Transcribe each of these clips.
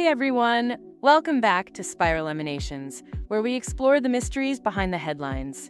everyone! Welcome back to Spiral Emanations, where we explore the mysteries behind the headlines.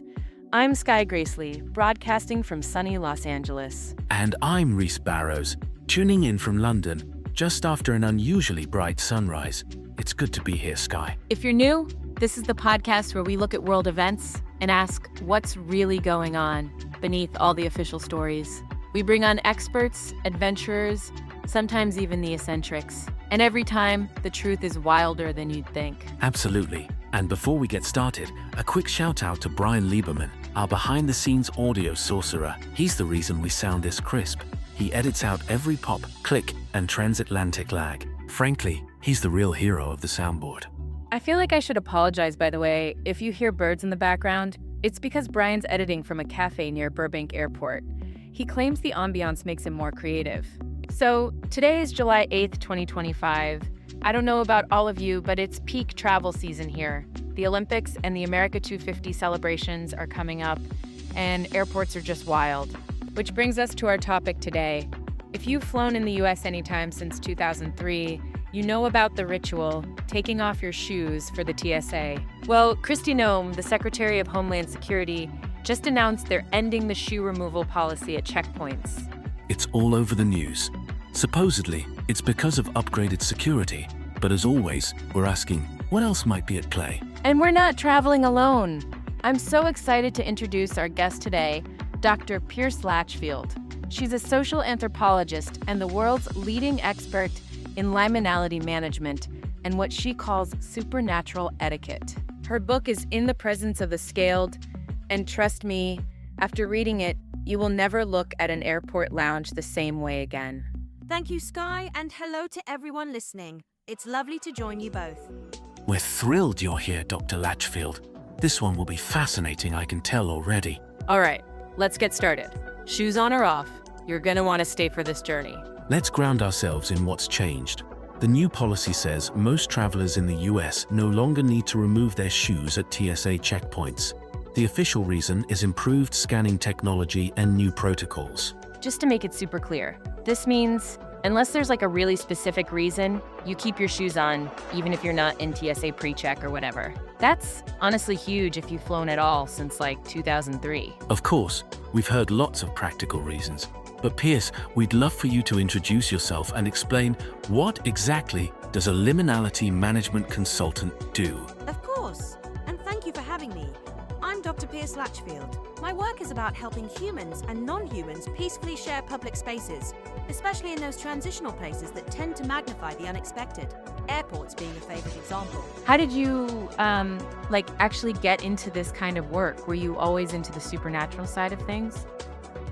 I'm Skye Gracely, broadcasting from sunny Los Angeles. And I'm Reece Barrows, tuning in from London, just after an unusually bright sunrise. It's good to be here, Skye. If you're new, this is the podcast where we look at world events and ask what's really going on beneath all the official stories. We bring on experts, adventurers, sometimes even the eccentrics. And every time, the truth is wilder than you'd think. Absolutely. And before we get started, a quick shout out to Brian Lieberman, our behind-the-scenes audio sorcerer. He's the reason we sound this crisp. He edits out every pop, click, and transatlantic lag. Frankly, he's the real hero of the soundboard. I feel like I should apologize, by the way. If you hear birds in the background, it's because Brian's editing from a cafe near Burbank Airport. He claims the ambiance makes him more creative. So, today is July 8th, 2025. I don't know about all of you, but it's peak travel season here. The Olympics and the America 250 celebrations are coming up, and airports are just wild. Which brings us to our topic today. If you've flown in the US anytime since 2003, you know about the ritual, taking off your shoes for the TSA. Well, Kristi Noem, the Secretary of Homeland Security, just announced they're ending the shoe removal policy at checkpoints. It's all over the news. Supposedly, it's because of upgraded security. But as always, we're asking, what else might be at play? And we're not traveling alone. I'm so excited to introduce our guest today, Dr. Pierce Latchfield. She's a social anthropologist and the world's leading expert in liminality management and what she calls supernatural etiquette. Her book is In the Presence of the Scaled, and trust me, after reading it, you will never look at an airport lounge the same way again. Thank you, Skye, and hello to everyone listening. It's lovely to join you both. We're thrilled you're here, Dr. Latchfield. This one will be fascinating, I can tell already. All right, let's get started. Shoes on or off, you're gonna want to stay for this journey. Let's ground ourselves in what's changed. The new policy says most travelers in the US no longer need to remove their shoes at TSA checkpoints. The official reason is improved scanning technology and new protocols. Just to make it super clear, this means, unless there's like a really specific reason, you keep your shoes on, even if you're not in TSA pre-check or whatever. That's honestly huge if you've flown at all since like 2003. Of course, we've heard lots of practical reasons. But Pierce, we'd love for you to introduce yourself and explain what exactly does a liminality management consultant do? Of course, and thank you for having me. I'm Dr. Pierce Latchfield. My work is about helping humans and non-humans peacefully share public spaces, especially in those transitional places that tend to magnify the unexpected, airports being a favorite example. How did you, actually get into this kind of work? Were you always into the supernatural side of things?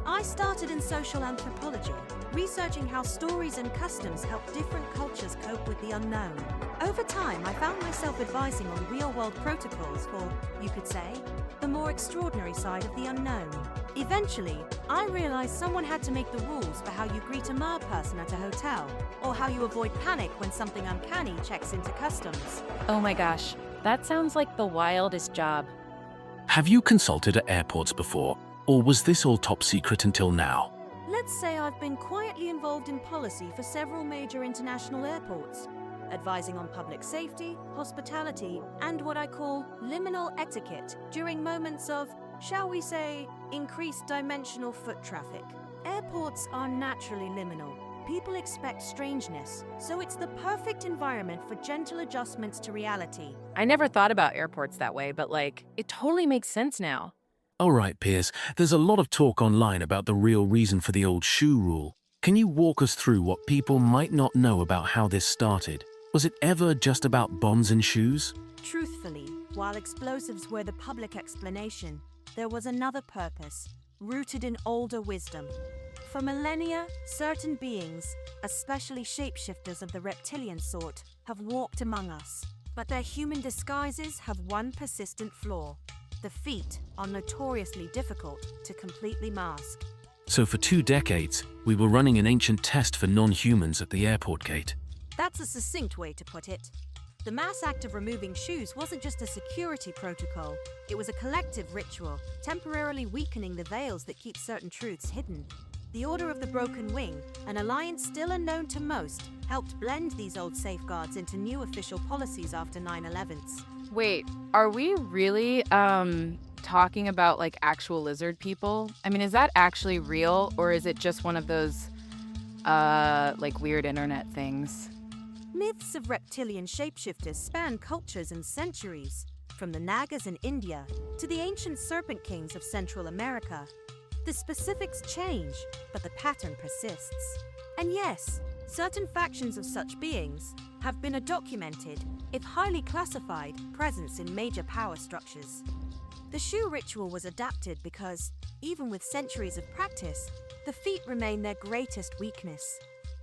I started in social anthropology, researching how stories and customs help different cultures cope with the unknown. Over time, I found myself advising on real-world protocols for, you could say, the more extraordinary side of the unknown. Eventually, I realized someone had to make the rules for how you greet a mer person at a hotel, or how you avoid panic when something uncanny checks into customs. Oh my gosh, that sounds like the wildest job. Have you consulted at airports before, or was this all top secret until now? Let's say I've been quietly involved in policy for several major international airports, advising on public safety, hospitality, and what I call liminal etiquette during moments of, shall we say, increased dimensional foot traffic. Airports are naturally liminal. People expect strangeness, so it's the perfect environment for gentle adjustments to reality. I never thought about airports that way, but it totally makes sense now. All right, Pierce, there's a lot of talk online about the real reason for the old shoe rule. Can you walk us through what people might not know about how this started? Was it ever just about bombs and shoes? Truthfully, while explosives were the public explanation, there was another purpose, rooted in older wisdom. For millennia, certain beings, especially shapeshifters of the reptilian sort, have walked among us. But their human disguises have one persistent flaw. The feet are notoriously difficult to completely mask. So for 2 decades, we were running an ancient test for non-humans at the airport gate. That's a succinct way to put it. The mass act of removing shoes wasn't just a security protocol. It was a collective ritual, temporarily weakening the veils that keep certain truths hidden. The Order of the Broken Wing, an alliance still unknown to most, helped blend these old safeguards into new official policies after 9/11s. Wait, are we really, talking about, like, actual lizard people? I mean, is that actually real, or is it just one of those, like, weird internet things? Myths of reptilian shapeshifters span cultures and centuries, from the Nagas in India to the ancient serpent kings of Central America. The specifics change, but the pattern persists. And yes, certain factions of such beings have been a documented, if highly classified, presence in major power structures. The shoe ritual was adapted because, even with centuries of practice, the feet remain their greatest weakness.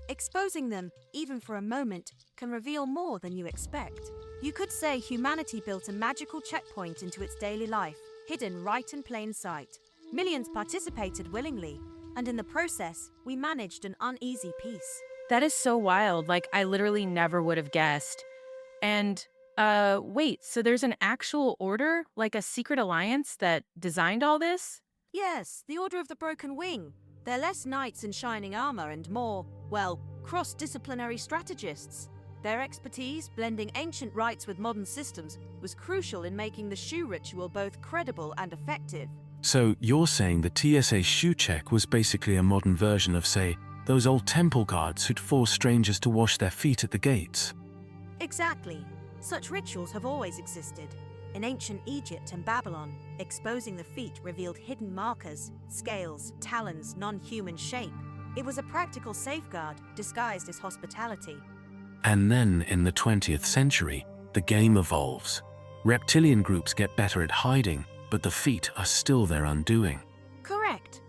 Exposing them, even for a moment, can reveal more than you expect. You could say humanity built a magical checkpoint into its daily life, hidden right in plain sight. Millions participated willingly, and in the process, we managed an uneasy peace. That is so wild. Like, I literally never would have guessed. And, wait, so there's an actual order, like a secret alliance that designed all this? Yes, the Order of the Broken Wing. They're less knights in shining armor and more, well, cross-disciplinary strategists. Their expertise, blending ancient rites with modern systems, was crucial in making the shoe ritual both credible and effective. So you're saying the TSA shoe check was basically a modern version of, say, those old temple guards who'd force strangers to wash their feet at the gates? Exactly. Such rituals have always existed. In ancient Egypt and Babylon, exposing the feet revealed hidden markers, scales, talons, non-human shape. It was a practical safeguard disguised as hospitality. And then, in the 20th century, the game evolves. Reptilian groups get better at hiding, but the feet are still their undoing. Correct.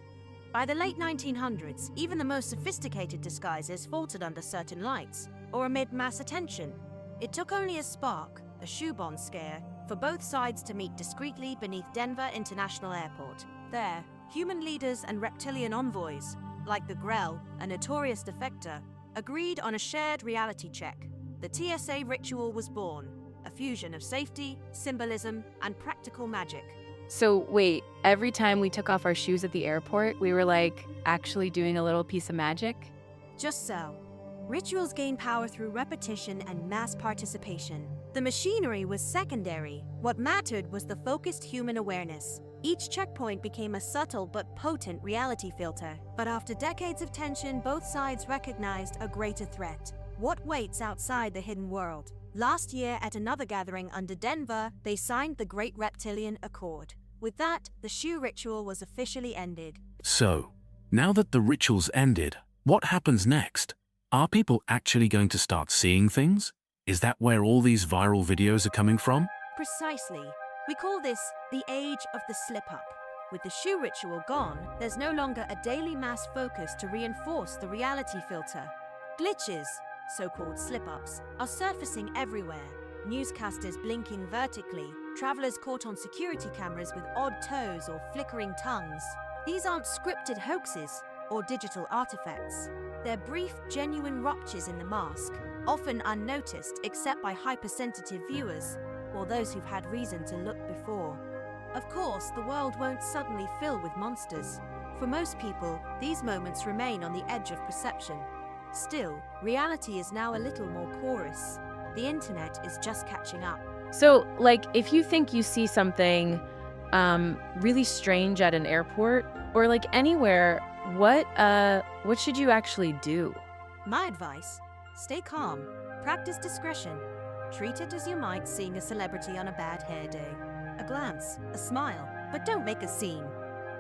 By the late 1900s, even the most sophisticated disguises faltered under certain lights, or amid mass attention. It took only a spark, a shoe bomb scare, for both sides to meet discreetly beneath Denver International Airport. There, human leaders and reptilian envoys, like the Grell, a notorious defector, agreed on a shared reality check. The TSA ritual was born, a fusion of safety, symbolism, and practical magic. So wait, every time we took off our shoes at the airport, we were like actually doing a little piece of magic? Just so. Rituals gain power through repetition and mass participation. The machinery was secondary. What mattered was the focused human awareness. Each checkpoint became a subtle but potent reality filter. But after decades of tension, both sides recognized a greater threat. What waits outside the hidden world? Last year, at another gathering under Denver, they signed the Great Reptilian Accord. With that, the shoe ritual was officially ended. So, now that the ritual's ended, what happens next? Are people actually going to start seeing things? Is that where all these viral videos are coming from? Precisely. We call this the age of the slip-up. With the shoe ritual gone, there's no longer a daily mass focus to reinforce the reality filter. Glitches, so-called slip-ups, are surfacing everywhere. Newscasters blinking vertically, travelers caught on security cameras with odd toes or flickering tongues. These aren't scripted hoaxes or digital artifacts. They're brief, genuine ruptures in the mask, often unnoticed except by hypersensitive viewers or those who've had reason to look before. Of course, the world won't suddenly fill with monsters. For most people, these moments remain on the edge of perception. Still, reality is now a little more porous. The internet is just catching up. So, like, if you think you see something really strange at an airport or like anywhere, what should you actually do? My advice, stay calm, practice discretion. Treat it as you might seeing a celebrity on a bad hair day. A glance, a smile, but don't make a scene.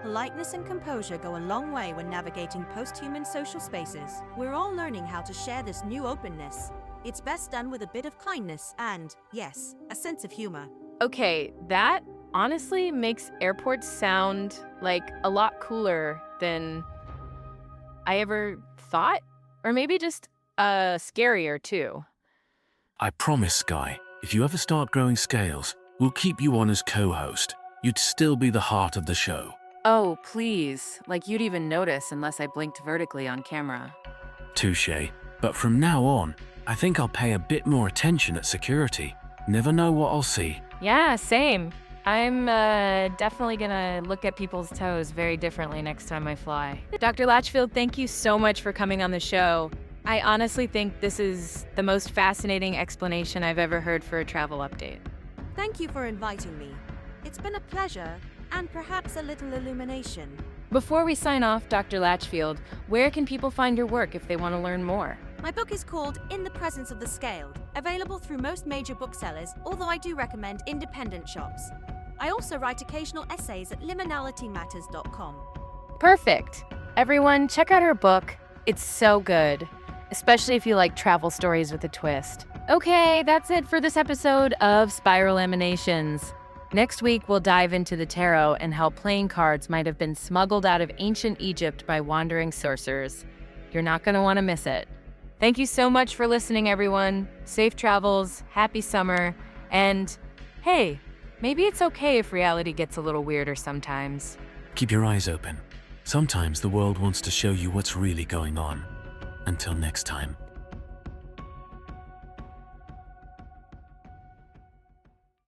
Politeness and composure go a long way when navigating post-human social spaces. We're all learning how to share this new openness. It's best done with a bit of kindness and, yes, a sense of humor. Okay, that honestly makes airports sound like a lot cooler than I ever thought. Or maybe just scarier too. I promise, Skye, if you ever start growing scales, we'll keep you on as co-host. You'd still be the heart of the show. Oh, please. Like you'd even notice unless I blinked vertically on camera. Touché. But from now on, I think I'll pay a bit more attention at security. Never know what I'll see. Yeah, same. I'm definitely gonna look at people's toes very differently next time I fly. Dr. Latchfield, thank you so much for coming on the show. I honestly think this is the most fascinating explanation I've ever heard for a travel update. Thank you for inviting me. It's been a pleasure, and perhaps a little illumination. Before we sign off, Dr. Latchfield, where can people find your work if they want to learn more? My book is called In the Presence of the Scaled, available through most major booksellers, although I do recommend independent shops. I also write occasional essays at liminalitymatters.com. Perfect. Everyone, check out her book. It's so good, especially if you like travel stories with a twist. Okay, that's it for this episode of Spiral Emanations. Next week, we'll dive into the tarot and how playing cards might have been smuggled out of ancient Egypt by wandering sorcerers. You're not going to want to miss it. Thank you so much for listening, everyone. Safe travels, happy summer, and hey, maybe it's okay if reality gets a little weirder sometimes. Keep your eyes open. Sometimes the world wants to show you what's really going on. Until next time.